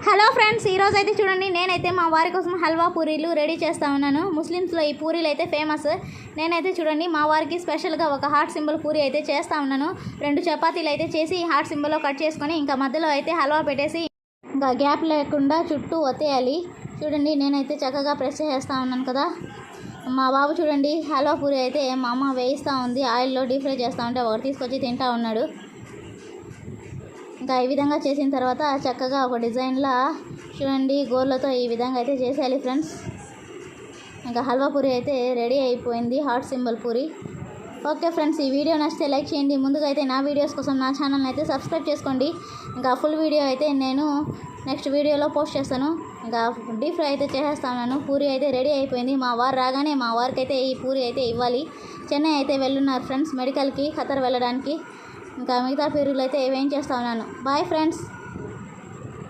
Hello friends, ఈరోజు అయితే చూడండి, నేనైతే మా వారి కోసం హల్వా పూరీలు రెడీ చేస్తూ ఉన్నాను. ముస్లిమ్స్లో ఈ పూరీలు అయితే ఫేమస్. నేనైతే చూడండి మా వారికి స్పెషల్గా ఒక హార్ట్ సింబల్ పూరీ అయితే చేస్తూ ఉన్నాను. 2 చపాతీలు అయితే చేసి హార్ట్ సింబల్లో కట్ చేసుకొని ఇంకా మధ్యలో అయితే హల్వా పెట్టేసి ఇంకా గ్యాప్ లేకుండా చుట్టూ ఒత్తేయాలి. చూడండి నేనైతే చక్కగా ప్రెస్ చేస్తూ ఉన్నాను కదా. మా బాబు చూడండి హల్వా పూరీ అయితే మా అమ్మ వేయిస్తూ ఉంది. ఆయిల్లో డీప్ ఫ్రై చేస్తూ ఉంటే ఒకటి తీసుకొచ్చి తింటూ ఉన్నాడు. ఇంకా ఈ విధంగా చేసిన తర్వాత చక్కగా ఒక డిజైన్లా చూడండి గోర్లతో ఈ విధంగా అయితే చేసేయాలి ఫ్రెండ్స్. ఇంకా హల్వా పూరి అయితే రెడీ అయిపోయింది, heart symbol puri. Okay friends, ఈ వీడియో నచ్చితే లైక్ చేయండి. ముందుగా అయితే నా వీడియోస్ కోసం నా ఛానల్ని అయితే సబ్స్క్రైబ్ చేసుకోండి. ఇంకా ఫుల్ వీడియో అయితే నేను నెక్స్ట్ వీడియోలో పోస్ట్ చేస్తాను. ఇంకా డీప్ ఫ్రై అయితే చేసేస్తాను. పూరి అయితే రెడీ అయిపోయింది. మా వారు రాగానే మా వారికి అయితే ఈ పూరి అయితే ఇవ్వాలి. చెన్నై అయితే వెళ్ళున్నారు ఫ్రెండ్స్ మెడికల్కి, ఖతర్ వెళ్ళడానికి. ఇంకా మిగతా పేరులు అయితే వేయించేస్తా ఉన్నాను. Bye friends.